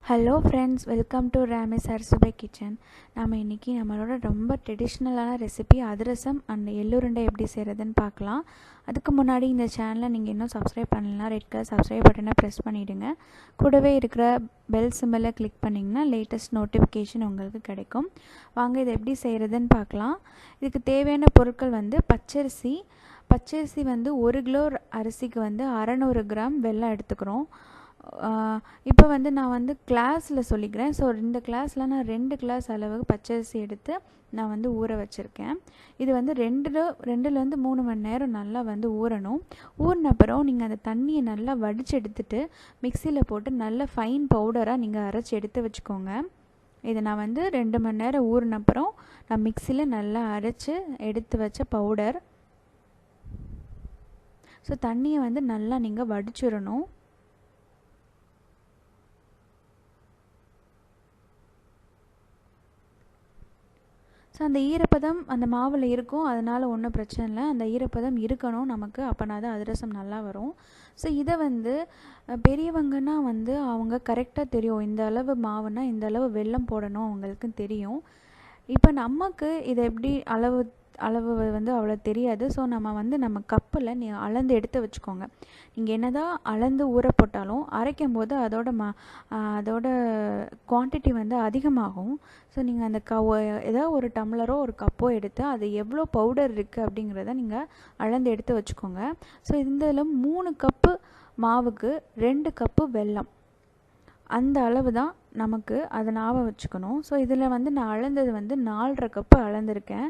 Hello friends, welcome to Ramesh அரசுபை kitchen. நம்ம இன்றைக்கி நம்மளோட ரொம்ப ட்ரெடிஷ்னலான ரெசிபி அதிரசம் அண்ட் எள்ளுருண்டை எப்படி செய்கிறதுன்னு பார்க்கலாம். அதுக்கு முன்னாடி இந்த சேனலை நீங்கள் இன்னும் சப்ஸ்கிரைப் பண்ணலாம், ரெட் கலர் சப்ஸ்கிரைப் பட்டனை ப்ரெஸ் பண்ணிவிடுங்க. கூடவே இருக்கிற பெல் சிம்பலை கிளிக் பண்ணிங்கன்னா லேட்டஸ்ட் நோட்டிஃபிகேஷன் உங்களுக்கு கிடைக்கும். வாங்க இதை எப்படி செய்கிறதுன்னு பார்க்கலாம். இதுக்கு தேவையான பொருட்கள் பச்சரிசி 1 கிலோ அரிசிக்கு 600 கிராம் வெல்லம் எடுத்துக்கிறோம். இப்போ நான் கிளாஸில் சொல்லிக்கிறேன். ஸோ இந்த கிளாஸில் நான் 2 கிளாஸ் அளவுக்கு பச்சரிசி எடுத்து நான் ஊற வச்சுருக்கேன். இது 2லேருந்து 3 மணி நேரம் நல்லா ஊறணும். ஊறின அப்புறம் நீங்கள் அந்த தண்ணியை நல்லா வடித்து எடுத்துகிட்டு மிக்சியில் போட்டு நல்லா ஃபைன் பவுடராக நீங்கள் அரைச்சி எடுத்து வச்சுக்கோங்க. இதை நான் 2 மணி நேரம் ஊறின அப்புறம் நான் மிக்சியில் நல்லா அரைச்சி எடுத்து வச்ச பவுடர். ஸோ தண்ணியை நல்லா நீங்கள் வடிச்சிடணும். ஸோ அந்த ஈரப்பதம் அந்த மாவில் இருக்கும், அதனால் ஒன்றும் பிரச்சனை இல்லை. அந்த ஈரப்பதம் இருக்கணும் நமக்கு, அப்போனா தான் அதிரசம் நல்லா வரும். ஸோ இதை பெரியவங்கன்னா அவங்க கரெக்டாக தெரியும், இந்த அளவு மாவுனா இந்த அளவு வெல்லம் போடணும் அவங்களுக்கு தெரியும். இப்போ நமக்கு இதை எப்படி அளவு அவ்வளோ தெரியாது. ஸோ நம்ம கப்பில் அளந்து எடுத்து வச்சுக்கோங்க. நீங்கள் என்ன தான் அளந்து ஊற போட்டாலும் அரைக்கும் போது அதோட குவான்டிட்டி அதிகமாகும். ஸோ நீங்கள் அந்த ஏதாவது ஒரு டம்ளரோ ஒரு கப்போ எடுத்து அது எவ்வளோ பவுடர் இருக்குது அப்படிங்கிறத நீங்கள் அளந்து எடுத்து வச்சுக்கோங்க. ஸோ இதில் 3 கப்பு மாவுக்கு 2 கப்பு வெல்லம், அந்த அளவு தான் நமக்கு அதை ஞாபகம் வச்சுக்கணும். ஸோ இதில் நான் அளந்தது 4.5 கப்பு அளந்திருக்கேன்.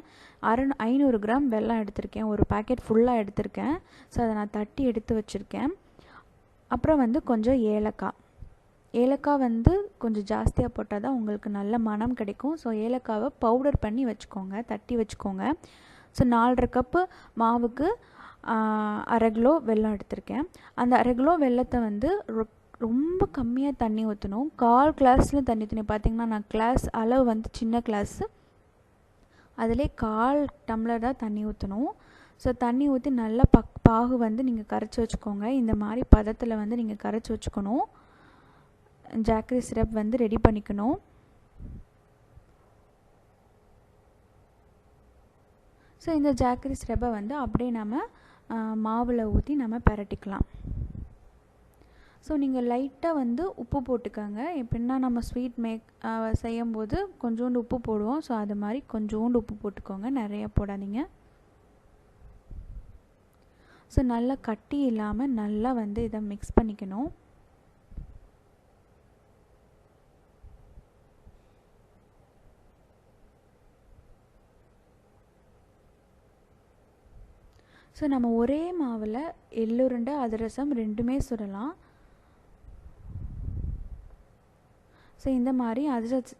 500 கிராம் வெல்லம் எடுத்திருக்கேன், ஒரு பேக்கெட் ஃபுல்லாக எடுத்திருக்கேன். ஸோ அதை நான் தட்டி எடுத்து வச்சுருக்கேன். அப்புறம் கொஞ்சம் ஏலக்காய் கொஞ்சம் ஜாஸ்தியாக போட்டால் தான் உங்களுக்கு நல்ல மனம் கிடைக்கும். ஸோ ஏலக்காவை பவுடர் பண்ணி வச்சுக்கோங்க, தட்டி வச்சுக்கோங்க. ஸோ 4.5 கப்பு மாவுக்கு 1/2 கிலோ வெல்லம் எடுத்திருக்கேன். அந்த 1/2 கிலோ வெல்லத்தை ரொம்ப கம்மியாக தண்ணி ஊற்றணும். 1/4 கிளாஸில் தண்ணி ஊற்றணும். பார்த்திங்கன்னா நான் கிளாஸ் அளவு சின்ன கிளாஸு, அதிலே 1/4 டம்ளர் தான் தண்ணி ஊற்றணும். ஸோ தண்ணி ஊற்றி நல்லா பாகு நீங்கள் கரைச்சி வச்சுக்கோங்க. இந்த மாதிரி பதத்தில் நீங்கள் கரைச்சி வச்சுக்கணும். ஜாக்கரி சிரப் ரெடி பண்ணிக்கணும். ஸோ இந்த ஜாக்கரி சிரப்பை அப்படியே நம்ம மாவில் ஊற்றி நம்ம பரட்டிக்கலாம். ஸோ நீங்கள் லைட்டாக உப்பு போட்டுக்கோங்க. எப்படின்னா நம்ம ஸ்வீட் செய்யும்போது கொஞ்சோண்டு உப்பு போடுவோம். ஸோ அது மாதிரி கொஞ்சோண்டு உப்பு போட்டுக்கோங்க, நிறைய போடாதீங்க. ஸோ நல்லா கட்டி இல்லாமல் நல்லா இதை மிக்ஸ் பண்ணிக்கணும். ஸோ நம்ம ஒரே மாவில் எள்ளுருண்டை அதிரசம் 2மே சுடலாம். ஸோ இந்த மாதிரி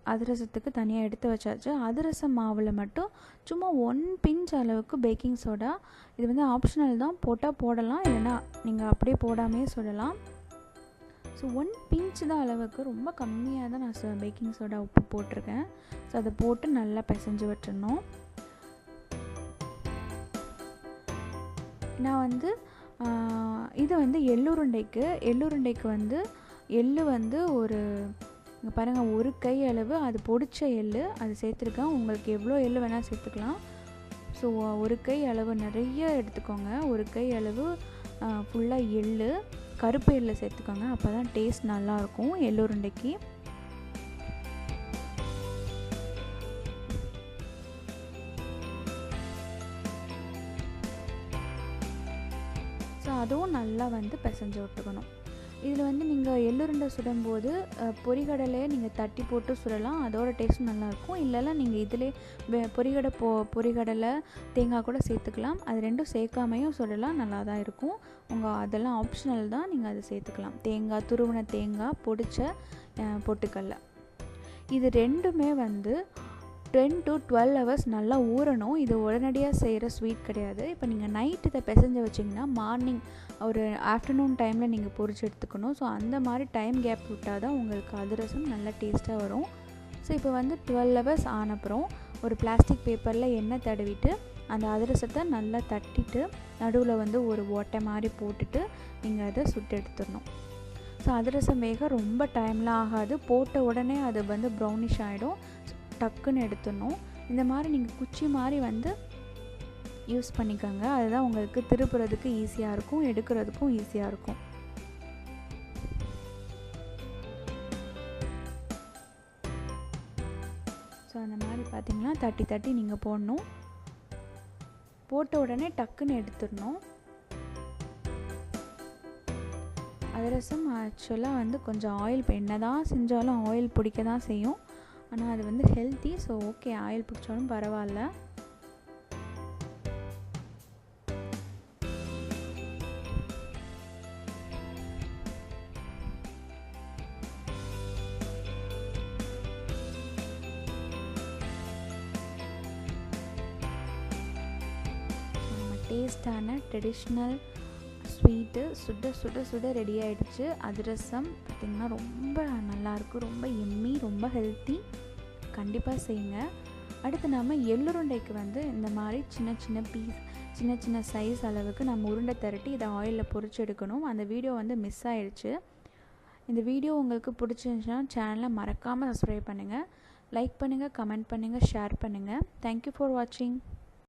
அதிரசத்துக்கு தனியாக எடுத்து வச்சாச்சு. அதிரசம் மாவில் மட்டும் சும்மா 1 பிஞ்ச் அளவுக்கு பேக்கிங் சோடா, இது ஆப்ஷனல் தான், போட்டால் போடலாம், இல்லைன்னா நீங்கள் அப்படியே போடாமே சுடலாம். ஸோ 1 பிஞ்ச் தான் அளவுக்கு, ரொம்ப கம்மியாக தான் நான் பேக்கிங் சோடா உப்பு போட்டிருக்கேன். ஸோ அதை போட்டு நல்லா பிசைஞ்சு விட்டுறணும். நான் இது எள்ளுருண்டைக்கு எள்ளு ஒரு இங்கே பாருங்கள், 1 கை அளவு அது பொடிச்ச எள்ளு அது சேர்த்துருக்கேன். உங்களுக்கு எவ்வளோ எள்ளு வேணால் சேர்த்துக்கலாம். ஸோ 1 கை அளவு நிறைய எடுத்துக்கோங்க. 1 கை அளவு ஃபுல்லாக எள்ளு, கருப்பு எள்ளு சேர்த்துக்கோங்க, அப்போ தான் டேஸ்ட் நல்லாயிருக்கும் எள்ளுருண்டைக்கு. ஸோ அதுவும் நல்லா பிசைஞ்சு விட்டுக்கணும். இதில் நீங்கள் எள்ளுருண்டை சுடும்போது பொரிகடலையை நீங்கள் தட்டி போட்டு சுடலாம், அதோட டேஸ்ட்டும் நல்லாயிருக்கும். இல்லைன்னா நீங்கள் இதிலே பொரிகடலை தேங்காய் கூட சேர்த்துக்கலாம். அது 2ம் சேர்க்காமையும் சுடலாம், நல்லா தான் இருக்கும். அதெல்லாம் ஆப்ஷனல் தான், நீங்கள் அதை சேர்த்துக்கலாம். தேங்காய், துருவின தேங்காய், பொடிச்ச பொட்டுக்கடலை, இது 2மே 10 to 12 hours நல்லா ஊறணும். இது உடனடியாக செய்கிற ஸ்வீட் கிடையாது. இப்போ நீங்கள் நைட்டு இதை பிசைஞ்சு வச்சிங்கன்னா மார்னிங் ஒரு ஆஃப்டர்நூன் டைமில் நீங்கள் பொரிச்சு எடுத்துக்கணும். ஸோ அந்த மாதிரி டைம் கேப் விட்டால் தான் உங்களுக்கு அதிரசம் நல்லா டேஸ்ட்டாக வரும். ஸோ இப்போ 12 hours ஆனப்புறம் ஒரு பிளாஸ்டிக் பேப்பரில் எண்ணெய் தடவிட்டு அந்த அதிரசத்தை நல்லா தட்டிட்டு நடுவில் ஒரு ஓட்டை மாதிரி போட்டுட்டு நீங்கள் அதை சுட்டு எடுத்துடணும். ஸோ அதிரசம் வேக ரொம்ப டைம்லாம் ஆகாது, போட்ட உடனே அது வந்து ப்ரௌனிஷ் ஆகிடும், டக்குன்னு எடுத்துடணும். இந்த மாதிரி நீங்கள் குச்சி மாதிரி வந்து யூஸ் பண்ணிக்கோங்க, அதுதான் உங்களுக்கு திருப்புறதுக்கு ஈஸியாக இருக்கும், எடுக்கிறதுக்கும் ஈஸியாக இருக்கும். ஸோ அந்த மாதிரி பார்த்திங்கன்னா தட்டி தட்டி நீங்கள் போடணும், போட்ட உடனே டக்குன்னு எடுத்துடணும். அதிரசம் ஆக்சுவலாக வந்து கொஞ்சம் ஆயில், இப்போ என்ன தான் செஞ்சாலும் ஆயில் பிடிக்க தான் செய்யும், ஆனால் அது வந்து ஹெல்த்தி. ஸோ ஓகே, ஆயில் பிடிச்சாலும் பரவாயில்ல. டேஸ்டான ட்ரெடிஷ்னல் ஸ்வீட்டு சுட சுட சுட ரெடி ஆகிடுச்சு. அதிரசம் பார்த்திங்கன்னா ரொம்ப நல்லாயிருக்கும், ரொம்ப எம்மி, ரொம்ப ஹெல்த்தி. கண்டிப்பாக செய்யுங்க. அடுத்து நம்ம எள்ளுருண்டைக்கு வந்து இந்த மாதிரி சின்ன சின்ன பீஸ், சின்ன சின்ன சைஸ் அளவுக்கு நம்ம உருண்டை திரட்டி இதை ஆயிலில் பொரிச்சு எடுக்கணும். அந்த வீடியோ வந்து மிஸ் ஆகிடுச்சு. இந்த வீடியோ உங்களுக்கு பிடிச்சிருந்துச்சுன்னா சேனலை மறக்காமல் சப்ஸ்கிரைப் பண்ணுங்கள், லைக் பண்ணுங்கள், கமெண்ட் பண்ணுங்கள், ஷேர் பண்ணுங்கள். தேங்க்யூ ஃபார் வாட்சிங்.